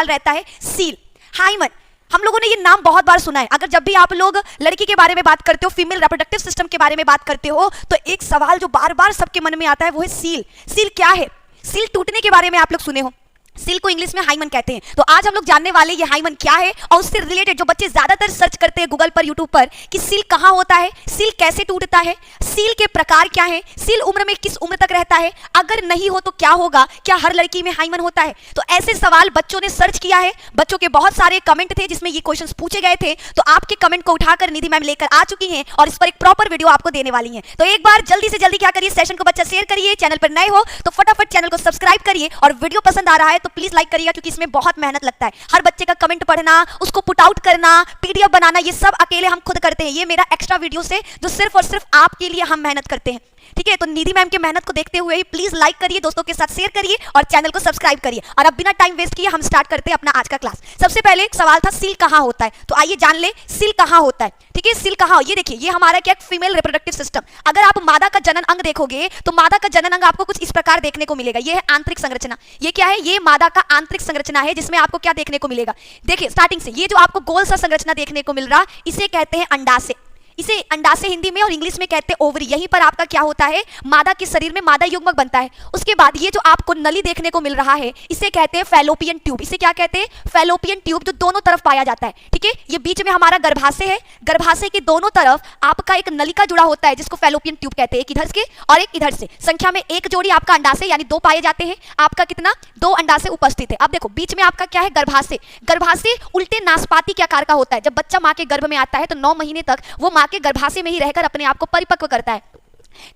सवाल रहता है सील, हाइमन। हम लोगों ने ये नाम बहुत बार सुना है। अगर जब भी आप लोग लड़की के बारे में बात करते हो, फीमेल रिप्रोडक्टिव सिस्टम के बारे में बात करते हो, तो एक सवाल जो बार बार सबके मन में आता है वो है सील। सील क्या है? सील टूटने के बारे में आप लोग सुने हो, सील को इंग्लिश में हाइमन कहते हैं। तो आज हम लोग जानने वाले ये हाइमन क्या है और उससे रिलेटेड जो बच्चे ज्यादातर सर्च करते हैं गूगल पर, यूट्यूब पर कि सील कहाँ होता है, सील कैसे टूटता है, सील के प्रकार क्या है, सील उम्र में किस उम्र तक रहता है, अगर नहीं हो तो क्या होगा, क्या हर लड़की में हाइमन होता है। तो ऐसे सवाल बच्चों ने सर्च किया है, बच्चों के बहुत सारे कमेंट थे जिसमें ये क्वेश्चंस पूछे गए थे। तो आपके कमेंट को उठाकर निधि मैम लेकर आ चुकी हैं और इस पर एक प्रॉपर वीडियो आपको देने वाली हैं। तो एक बार जल्दी से जल्दी क्या करिए, सेशन को बच्चा शेयर करिए, चैनल पर नए हो तो फटाफट चैनल को सब्सक्राइब करिए और वीडियो पसंद आ रहा है तो प्लीज लाइक करिएगा, क्योंकि इसमें बहुत मेहनत लगता है। हर बच्चे का कमेंट पढ़ना, उसको पुट आउट करना, पीडीएफ बनाना, ये सब अकेले हम खुद करते हैं। ये मेरा एक्स्ट्रा वीडियो से जो सिर्फ और सिर्फ आपके लिए हम मेहनत करते हैं, ठीक है। तो निधि मैम की मेहनत को देखते हुए प्लीज लाइक करिए, दोस्तों के साथ शेयर करिए और चैनल को सब्सक्राइब करिए। और अब बिना टाइम वेस्ट किए हम स्टार्ट करते हैं अपना आज का क्लास। सबसे पहले एक सवाल था सील कहाँ होता है, तो आइए जान ले सील कहाँ होता है, ठीक है। सील कहाँ, ये देखिए, ये हमारा क्या फीमेल रिप्रोडक्टिव सिस्टम। अगर आप मादा का जनन अंग देखोगे तो मादा का जनन अंग आपको कुछ इस प्रकार देखने को मिलेगा। ये है आंतरिक संरचना। ये क्या है? ये मादा का आंतरिक संरचना है, जिसमें आपको क्या देखने को मिलेगा, देखिए स्टार्टिंग से ये जो आपको गोल सा संरचना देखने को मिल रहा, इसे कहते हैं अंडाशय। इसे अंडाशय हिंदी में और इंग्लिश में कहते हैं ओवरी। यहीं पर आपका क्या होता है, मादा के शरीर में मादा युग्मक बनता है। उसके बाद ये जो आपको नली देखने को मिल रहा है, इसे कहते हैं फैलोपियन ट्यूब। इसे क्या कहते हैं? फैलोपियन ट्यूब, जो दोनों तरफ पाया जाता है, ठीक है। ये बीच में हमारा गर्भाशय है, गर्भाशय के दोनों तरफ आपका एक नलिका जुड़ा होता है जिसको फैलोपियन ट्यूब कहते हैं, एक इधर से और एक इधर से। संख्या में एक जोड़ी आपका अंडाशय यानी 2 पाए जाते हैं। आपका कितना? 2 अंडाशय उपस्थित है। अब देखो बीच में आपका क्या है? गर्भाशय। गर्भाशय उल्टे नाशपाती के आकार का होता है। जब बच्चा माँ के गर्भ में आता है तो 9 महीने तक वो माँ के गर्भाशय में ही रहकर अपने आप को परिपक्व करता है,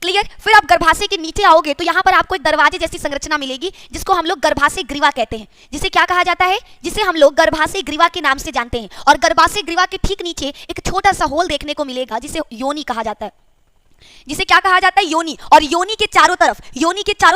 क्लियर। फिर आप गर्भाशय के नीचे आओगे तो यहाँ पर आपको एक दरवाजे जैसी संरचना मिलेगी जिसको हम लोग गर्भाशय ग्रीवा कहते हैं। जिसे क्या कहा जाता है? जिसे हम लोग गर्भाशय ग्रीवा के नाम से जानते हैं। और गर्भाशय ग्रीवा के ठीक नीचे एक छोटा सा होल देखने को मिलेगा जिसे योनि कहा जाता है। जिसे क्या कहा जाता है? योनि। और योनि के चारों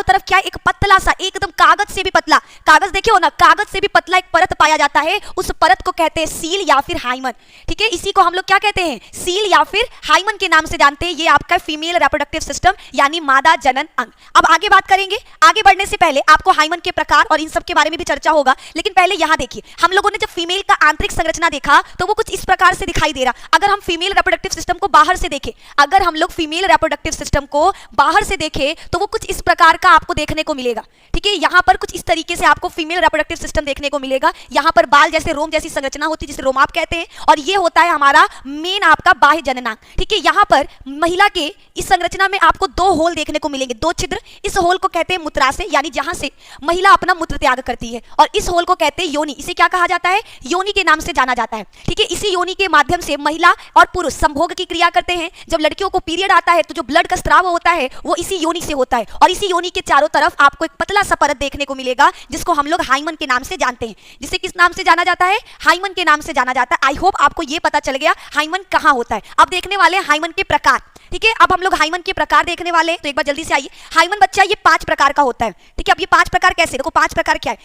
तरफ क्या? एक पतला सा, एकदम कागज से भी पतला, कागज देखे हो ना, कागज से भी पतला एक परत पाया जाता है। उस परत को कहते हैं सील या फिर हाइमन, ठीक है। इसी को हम लोग क्या कहते हैं? सील या फिर हाइमन के नाम से जानते हैं। ये आपका फीमेल रिप्रोडक्टिव सिस्टम यानी मादा जनन अंग। अब आगे बात करेंगे। आगे बढ़ने से पहले आपको हाइमन के प्रकार और इन सब के बारे में भी चर्चा होगा, लेकिन पहले यहाँ देखिए, हम लोगों ने जब फीमेल का आंतरिक संरचना देखा तो वो कुछ इस प्रकार से दिखाई दे रहा। अगर हम फीमेल रिप्रोडक्टिव सिस्टम को बाहर से देखें, अगर हम लोग फीमेल रिप्रोडक्टिव सिस्टम को बाहर से देखें तो वो कुछ इस प्रकार का आपको देखने को मिलेगा, ठीक है। यहाँ पर कुछ इस तरीके से आपको फीमेल रिप्रोडक्टिव सिस्टम देखने को मिलेगा। यहाँ पर बाल जैसे रोम जैसी संरचना होती है जिसे रोमाप कहते हैं, और ये होता है हमारा मेन आपका बाह्य जननांग, ठीक है। यहाँ पर महिला के इस संरचना में आपको 2 होल देखने को मिलेंगे, 2 छिद्र। इस होल को कहते हैं मूत्राशय यानी जहां से महिला अपना मूत्र त्याग करती है, और इस होल को कहते हैं योनि। इसे क्या कहा जाता है? योनि के नाम से जाना जाता है, ठीक है। इसी योनि के माध्यम से महिला और पुरुष संभोग की क्रिया करते हैं। जब लड़कियों को पीरियड आता है तो जो ब्लड का स्राव होता है वो इसी योनि से होता है, और इसी योनि के चारों तरफ आपको एक पतला सा परत देखने को मिलेगा जिसको हम लोग हाइमन के नाम से जानते हैं। जिसे किस नाम से जाना जाता है? हाइमन के नाम से जाना जाता है। आई होप आपको ये पता चल गया हाइमन कहाँ होता है। अब देखने वाले हाइमन के प्रकार, ठीक है। अब हम लोग हाइमन के प्रकार देखने वाले हैं, तो एक बार जल्दी से आइए। हाइमन बच्चा ये 5 प्रकार का होता है, ठीक है। अब ये 5 प्रकार कैसे? देखो 5 प्रकार क्या है।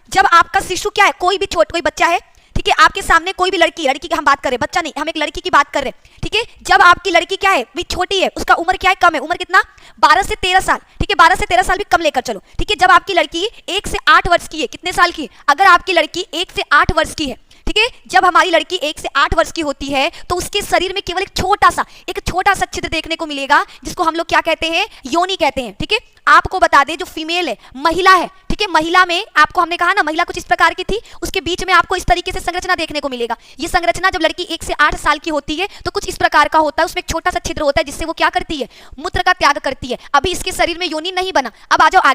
जब आपका शिशु क्या है, कोई भी कोई बच्चा है, ठीक है, आपके सामने कोई भी लड़की की हम बात कर रहे हैं, बच्चा नहीं, हम एक लड़की की बात कर रहे हैं, ठीक है। जब आपकी लड़की क्या है, भी छोटी है, उसका उम्र क्या है, कम है, उम्र कितना? 12 से 13 साल, ठीक है। 12 से 13 साल भी कम लेकर चलो, ठीक है। जब आपकी लड़की 1 से 8 वर्ष की है, कितने साल की? अगर आपकी लड़की 1 से 8 वर्ष की है, ठीक है, जब हमारी लड़की 1 से 8 वर्ष की होती है तो उसके शरीर में केवल एक छोटा सा छिद्र देखने को मिलेगा जिसको हम लोग क्या कहते हैं? योनि कहते हैं, ठीक है। आपको बता दें जो फीमेल है, महिला है, ठीक है, महिला में आपको हमने कहा ना महिला कुछ इस प्रकार की थी, उसके बीच में आपको इस तरीके से संरचना देखने को मिलेगा। ये संरचना जब लड़की 1 से 8 साल की होती है तो कुछ इस प्रकार का होता है। उसमें एक छोटा सा छिद्र होता है जिससे वो क्या करती है? मूत्र का त्याग करती है। अभी इसके शरीर में योनि नहीं बना। अब आ जाओ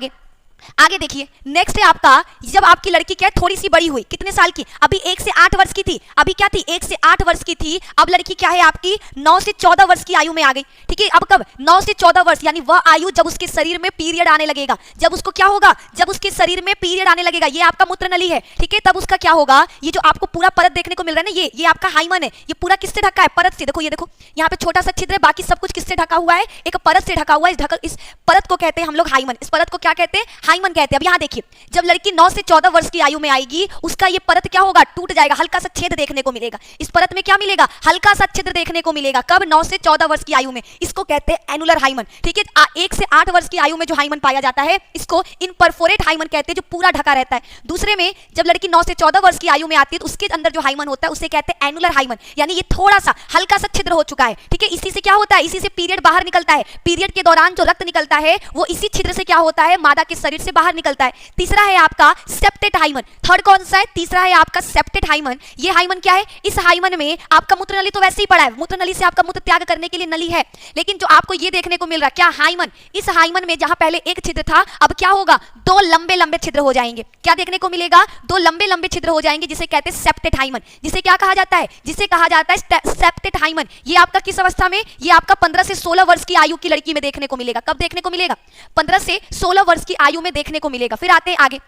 आगे देखिए। नेक्स्ट है आपका, जब आपकी लड़की क्या है, थोड़ी सी बड़ी हुई, कितने साल की? अभी 1 से 8 वर्ष की थी, अभी क्या थी? 1 से 8 वर्ष की थी। अब लड़की क्या है आपकी? 9 से 14 वर्ष की आयु में आ गई, ठीक है। अब कब? 9 से 14 वर्ष, यानी वह आयु जब उसके शरीर में पीरियड आने लगेगा। जब उसको क्या होगा? जब उसके शरीर में पीरियड आने लगेगा, ये आपका मूत्र नली है, ठीक है। तब उसका क्या होगा? ये जो आपको पूरा परत देखने को मिल रहा है ना, ये आपका हाइमन है। ये पूरा किससे ढका है? परत से। देखो ये देखो, यहाँ पे छोटा सा छिद्र है, बाकी सब कुछ किससे ढका हुआ है? एक परत से ढका हुआ है। इस परत को कहते हैं हम लोग हाइमन। इस परत को क्या कहते हैं? हाइमन कहते हैं। अब यहाँ देखिए, जब लड़की 9 से 14 वर्ष की आयु में आएगी, उसका ये परत क्या होगा, टूट जाएगा, हल्का सा छेद देखने को मिलेगा। इस परत में क्या मिलेगा, हल्का सा छिद्र देखने को मिलेगा। कब, 9 से 14 वर्ष की आयु में। इसको कहते हैं एनुलर हाइमन। ठीक है, 1 से 8 वर्ष की आयु में जो हाइमन पाया जाता है, इसको इनपरफोरेट हाइमन कहते हैं, जो पूरा ढका रहता है। दूसरे में जब लड़की 9 से 14 वर्ष की आयु में आती है, तो उसके अंदर जो हाइमन होता है उसे कहते हैं एनुलर हाइमन, यानी ये थोड़ा सा हल्का सा छिद्र हो चुका है। ठीक है, इसी से क्या होता है, इसी से पीरियड बाहर निकलता है। पीरियड के दौरान जो रक्त निकलता है वो इसी छिद्र से क्या होता है, मादा के शरीर से बाहर निकलता है। तीसरा है आपका सेप्टेट हाइमन। थर्ड कौन सा है, तीसरा है आपका सेप्टेट हाइमन। ये हाइमन क्या है, इस हाइमन में आपका मूत्र नली तो वैसे ही पड़ा है, मूत्र नली से आपका मूत्र त्याग करने के लिए नली है, लेकिन जो आपको ये देखने को मिल रहा है क्या, हाइमन, इस हाइमन में जहां पहले एक छिद्र था, अब क्या होगा, 2 लंबे लंबे छिद्र हो जाएंगे। क्या देखने को मिलेगा, 2 लंबे लंबे छिद्र हो जाएंगे, जिसे कहते हैं सेप्टेट हाइमन। जिसे क्या कहा जाता है, जिसे कहा जाता है सेप्टेट हाइमन। ये आपका किस अवस्था में, ये आपका 15 से 16 वर्ष की आयु की लड़की में देखने को मिलेगा। कब देखने को मिलेगा, 15 से 16 वर्ष की आयु में देखने को मिलेगा। फिर आते हैं आगे।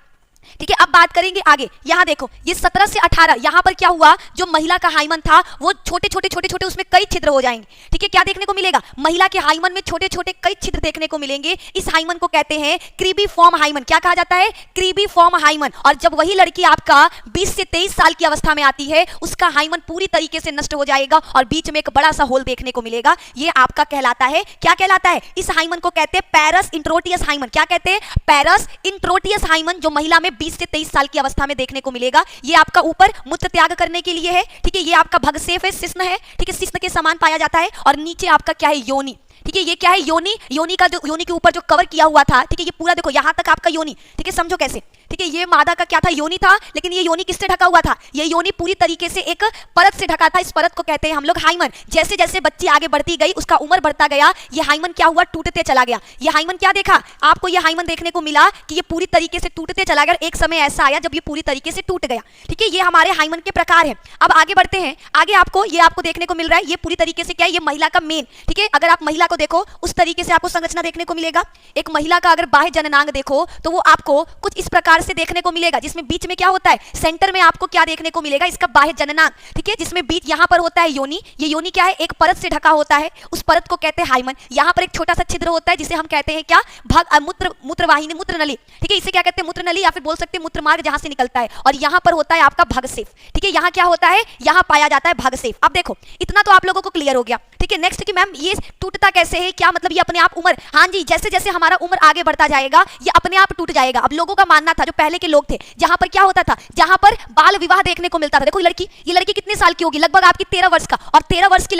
ठीक है, अब बात करेंगे आगे। यहां देखो, ये 17 से 18, यहां पर क्या हुआ, जो महिला का हाइमन था वो छोटे छोटे छोटे छोटे, उसमें कई छिद्र हो जाएंगे। ठीक है, क्या देखने को मिलेगा, महिला के हाइमन में छोटे छोटे कई छिद्र देखने को मिलेंगे। इस हाइमन को कहते हैं क्रीबीफॉर्म हाइमन। क्या कहा जाता है, क्रीबीफॉर्म हाइमन। और जब वही लड़की आपका 20 से 23 साल की अवस्था में आती है, उसका हाइमन पूरी तरीके से नष्ट हो जाएगा और बीच में एक बड़ा सा होल देखने को मिलेगा। ये आपका कहलाता है, क्या कहलाता है, इस हाइमन को कहते हैं पैरस इंट्रोटियस हाइमन। क्या कहते हैं, पैरस इंट्रोटियस हाइमन, जो महिला में 20 से 23 साल की अवस्था में देखने को मिलेगा। ये आपका ऊपर मूत्र त्याग करने के लिए है। ठीक है, ये आपका भगसेफ है, शिश्न है। ठीक है, शिश्न के समान पाया जाता है। और नीचे आपका क्या है, योनि। ठीक है, ये क्या है, योनि। योनि का जो, योनि के ऊपर जो कवर किया हुआ था, ठीक है, ये पूरा देखो यहां तक आपका योनि। ठीक है, समझो कैसे। ठीक है, ये मादा का क्या था, योनि था, लेकिन ये योनि किससे ढका हुआ था, ये योनि पूरी तरीके से एक परत से ढका था। इस परत को कहते हैं हम लोग हाइमन। जैसे जैसे बच्ची आगे बढ़ती गई, उसका उम्र बढ़ता गया, ये हाइमन क्या हुआ, टूटते चला गया। ये हाइमन क्या देखा आपको, ये हाइमन देखने को मिला कि ये पूरी तरीके से टूटते चला गया। एक समय ऐसा आया जब ये पूरी तरीके से टूट गया। ठीक है, ये हमारे हाइमन के प्रकार है। अब आगे बढ़ते हैं। आगे आपको ये देखने को मिल रहा है, ये पूरी तरीके से क्या है, ये महिला का मेन। ठीक है, अगर आप महिला को देखो, उस तरीके से आपको संरचना देखने को मिलेगा। एक महिला का अगर बाह्य जननांग देखो तो वो आपको कुछ इस प्रकार से देखने को मिलेगा, जिसमें बीच में क्या होता है, सेंटर में आपको क्या देखने को मिलेगा, इसका बाह्य जननांग। ठीक है, जिसमें बीच यहां पर होता है योनि। ये योनि क्या है, एक परत से ढका होता है, उस परत को कहते हैं हाइमन। यहां पर एक छोटा सा छिद्र होता है, जिसे हम कहते हैं क्या, मूत्रवाहिनी, मूत्र नली। ठीक है, इसे क्या कहते हैं, मूत्र नली, या फिर बोल सकते हैं मूत्र मार्ग, जहां से निकलता है। और यहां पर होता है आपका भगसेफ। ठीक है, यहां क्या होता है, यहां पाया जाता है भगसेफ। अब देखो, इतना तो आप लोगों को क्लियर हो गया। ठीक है, नेक्स्ट कि मैम ये टूटता कैसे है, क्या मतलब, ये अपने आप उम्र, हाँ जी, जैसे जैसे हमारा उम्र आगे बढ़ता जाएगा ये अपने आप टूट जाएगा। अब लोगों का मानना था, जो पहले के लोग थे, जहां पर क्या होता था, जहां पर बाल विवाह देखने को मिलता था। देखो ये लड़की कितने साल की होगी, लगभग आपकी 13 वर्ष का। और 13 वर्ष की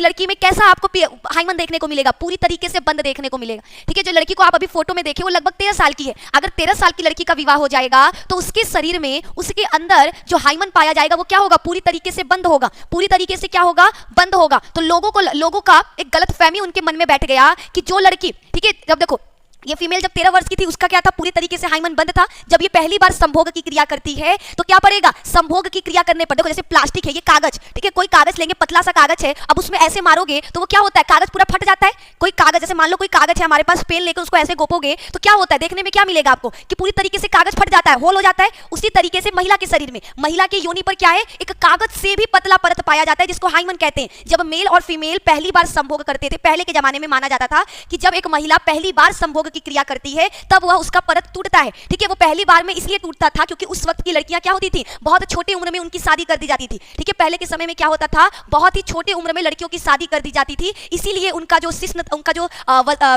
लड़की में कैसा आपको हाइमन देखने को मिलेगा, पूरी तरीके से बंद देखने को मिलेगा। ठीक है, जो लड़की को आप अभी फोटो में देखे वो लगभग 13 साल की है। अगर 13 साल की लड़की का विवाह हो जाएगा तो उसके शरीर में, उसके अंदर जो हाइमन पाया जाएगा वो क्या होगा, पूरी तरीके से बंद होगा। पूरी तरीके से क्या होगा, बंद होगा। तो लोगों का एक गलतफहमी उनके मन में बैठ गया कि जो लड़की, ठीक है, जब देखो ये फीमेल जब 13 वर्ष की थी, उसका क्या था, पूरी तरीके से हाइमन बंद था। जब ये पहली बार संभोग की क्रिया करती है तो क्या पड़ेगा, संभोग की क्रिया करने पर, देखो जैसे प्लास्टिक है, ये कागज, ठीक है, कोई कागज लेंगे, पतला सा कागज है, अब उसमें ऐसे मारोगे तो वो क्या होता है, कागज पूरा फट जाता है। कोई कागज, जैसे मान लो कोई कागज है हमारे पास, पेन लेकर उसको ऐसे गोपोगे तो क्या होता है, देखने में क्या मिलेगा आपको कि पूरी तरीके से कागज फट जाता है, होल हो जाता है। उसी तरीके से महिला के शरीर में, महिला के योनि पर क्या है, एक कागज से भी पतला परत पाया जाता है, जिसको हाइमन कहते हैं। जब मेल और फीमेल पहली बार संभोग करते थे, पहले के जमाने में माना जाता था कि जब एक महिला पहली बार संभोग की क्रिया करती है तब वह उसका परत टूटता है। ठीक है, वो पहली बार में इसलिए टूटता था क्योंकि उस वक्त की लड़कियां क्या होती थी, बहुत छोटी उम्र में उनकी शादी कर दी जाती थी। ठीक है, पहले के समय में क्या होता था, बहुत ही छोटे उम्र में लड़कियों की शादी कर दी जाती थी, इसीलिए उनका जो शिश्न, उनका जो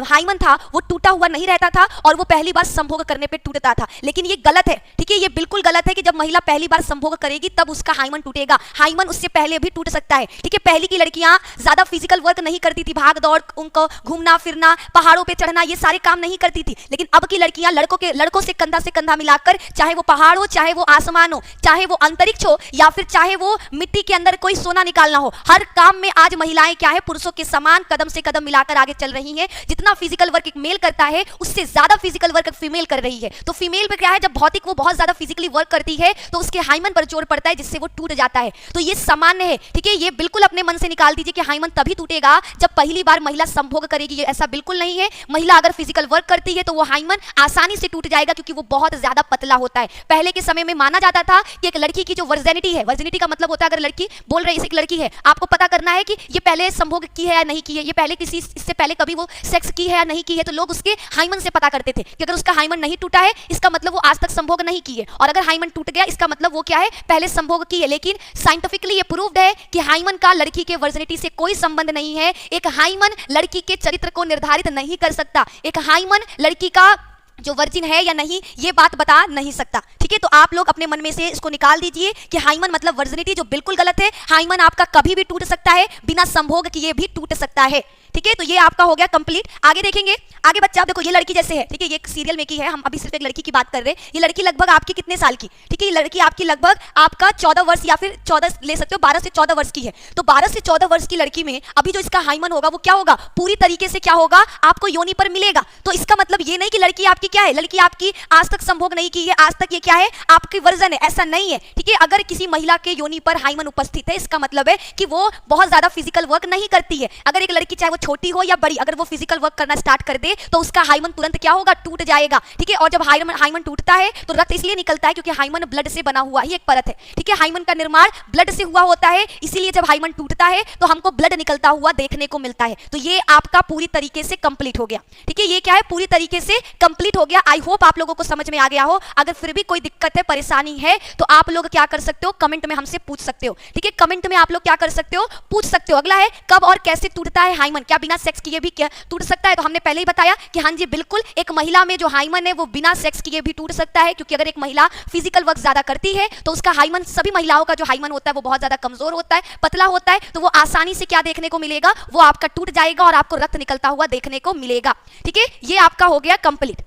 हाइमन था वो टूटा हुआ नहीं रहता था और वो पहली बार संभोग करने पे टूटता था। लेकिन ये गलत है। ठीक है, ये बिल्कुल गलत है कि जब महिला पहली बार संभोग करेगी तब उसका हाइमन टूटेगा। हाइमन उससे पहले भी टूट सकता है। ठीक है, पहले की लड़कियां ज्यादा फिजिकल वर्क नहीं करती थी, भाग दौड़, उनको घूमना फिरना, पहाड़ों पे चढ़ना, ये सारे काम नहीं करती थी। लेकिन अब की लड़कियां लड़कों से कंधा मिलाकर, चाहे वो पहाड़ हो, चाहे वो आसमान हो, चाहे वो अंतरिक्ष हो, या फिर चाहे वो मिट्टी के अंदर कोई सोना निकालना हो, हर काम में आज महिलाएं क्या है, पुरुषों के समान कदम से कदम मिलाकर आगे चल रही हैं। जितना फिजिकल वर्क एक मेल करता है उससे ज्यादा फिजिकल वर्क फीमेल कर रही है। तो फीमेल पे क्या है, जब भौतिक वो बहुत ज्यादा फिजिकली वर्क करती है तो उसके हाइमन पर जोर पड़ता है, जिससे वो टूट जाता है। तो ये सामान्य है। ठीक है, ये बिल्कुल अपने मन से निकाल दीजिए कि हाइमन तभी टूटेगा जब पहली बार महिला संभोग करेगी। ऐसा बिल्कुल नहीं है। महिला अगर फिजिकल वर्क करती है तो वो हाइमन आसानी से टूट जाएगा क्योंकि वो बहुत ज्यादा पतला होता है। पहले के समय में माना जाता था कि एक लड़की की जो वर्जिनिटी है, वर्जिनिटी का मतलब होता है अगर लड़की बोल रही है एक लड़की है, आपको पता करना है कि ये पहले संभोग की है या नहीं की है, ये पहले किसी इससे पहले कभी वो सेक्स की है या नहीं की है, तो लोग उसके हाइमन से पता करते थे कि अगर उसका हाइमन नहीं टूटा है इसका मतलब वो आज तक संभोग नहीं की है, और अगर हाइमन टूट गया इसका मतलब वो क्या है, पहले संभोग की है। लेकिन साइंटिफिकली ये प्रूव्ड है कि हाइमन का लड़की के वर्जिनिटी से कोई संबंध नहीं है। एक हाइमन लड़की के चरित्र को निर्धारित नहीं कर सकता। एक हाइमन लड़की का जो वर्जिन है या नहीं ये बात बता नहीं सकता। ठीक है, तो आप लोग अपने मन में से इसको निकाल दीजिए कि हाइमन मतलब वर्जिनिटी, जो बिल्कुल गलत है। हाइमन आपका कभी भी टूट सकता है, बिना संभोग किए भी टूट सकता है। ठीक है, तो ये आपका हो गया कंप्लीट। आगे देखेंगे, आगे बच्चा देखो ये लड़की जैसे है, ठीक है, ये एक सीरियल में की है, हम अभी सिर्फ एक लड़की की बात कर रहे हैं। ये लड़की लगभग आपकी कितने साल की, ठीक है, ये लड़की आपकी लगभग आपका 14 वर्ष या फिर 14 ले सकते हो, 12 से 14 वर्ष की है। तो 12 से 14 वर्ष की लड़की में अभी जो इसका हाइमन होगा वो क्या होगा, पूरी तरीके से क्या होगा, आपको योनि पर मिलेगा। तो इसका मतलब ये नहीं कि लड़की आपकी क्या है, लड़की आपकी आज तक संभोग नहीं की है, आज तक ये क्या है, आपकी वर्जन है, ऐसा नहीं है। ठीक है, अगर किसी महिला के योनि पर हाइमन उपस्थित है इसका मतलब है कि वो बहुत ज्यादा फिजिकल वर्क नहीं करती है। अगर एक लड़की चाहे वो छोटी हो या बड़ी, अगर वो फिजिकल वर्क करना स्टार्ट कर दे तो उसका हाइमन तुरंत क्या होगा, टूट जाएगा। ठीक है, और जब हाइमन टूटता है तो रक्त इसलिए निकलता है क्योंकि हाइमन ब्लड से बना हुआ ही एक परत है। ठीक है, हाइमन का निर्माण ब्लड से हुआ होता है, इसीलिए जब हाइमन टूटता है तो हमको ब्लड निकलता हुआ देखने को मिलता है। तो ये आपका पूरी तरीके से कंप्लीट हो गया। ठीक है, ये क्या है, पूरी तरीके से कंप्लीट हो गया। आई होप आप लोगों को समझ में आ गया हो। अगर फिर भी कोई दिक्कत है, परेशानी है, तो आप लोग क्या कर सकते हो, कमेंट में हमसे पूछ सकते हो। ठीक है, कमेंट में आप लोग क्या कर सकते हो, पूछ सकते हो। अगला है कब और कैसे टूटता है हाइमन, क्या बिना सेक्स किए भी क्या टूट सकता है? तो हमने पहले ही बताया कि हाँ जी बिल्कुल, एक महिला में जो हाइमन है वो बिना सेक्स किए भी टूट सकता है, क्योंकि अगर एक महिला फिजिकल वर्क ज्यादा करती है तो उसका हाइमन, सभी महिलाओं का जो हाइमन होता है वो बहुत ज्यादा कमजोर होता है, पतला होता है, तो वो आसानी से क्या देखने को मिलेगा, वो आपका टूट जाएगा और आपको रक्त निकलता हुआ देखने को मिलेगा। ठीक है, ये आपका हो गया कंप्लीट।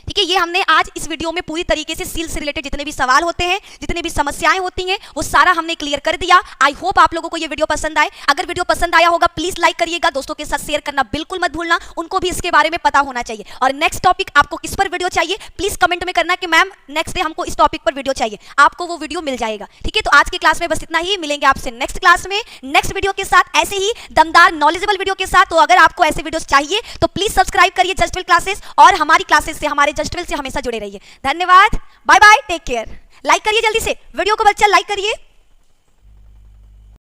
ठीक है, ये हमने आज इस वीडियो में पूरी तरीके से सील से रिलेटेड जितने भी सवाल होते हैं, जितने भी समस्याएं होती हैं, वो सारा हमने क्लियर कर दिया। आई होप आप लोगों को ये वीडियो पसंद आए। अगर वीडियो पसंद आया होगा प्लीज लाइक करिएगा, दोस्तों के साथ शेयर करना बिल्कुल मत भूलना, उनको भी इसके बारे में पता होना चाहिए। और नेक्स्ट टॉपिक आपको किस पर वीडियो चाहिए प्लीज कमेंट में करना कि मैम नेक्स्ट डे हमको इस टॉपिक पर वीडियो चाहिए, आपको वो वीडियो मिल जाएगा। ठीक है, तो आज की क्लास में बस इतना ही, मिलेंगे आपसे नेक्स्ट क्लास में नेक्स्ट वीडियो के साथ, ऐसे ही दमदार नॉलेजेबल वीडियो के साथ। तो अगर आपको ऐसे वीडियोस चाहिए तो प्लीज सब्सक्राइब करिए जस्टवेल क्लासेस, और हमारी क्लासेस से, हमारे जस्टवेल से हमेशा जुड़े रहिए। धन्यवाद, bye bye, take care. Like करिए जल्दी से वीडियो को, बच्चा लाइक करिए।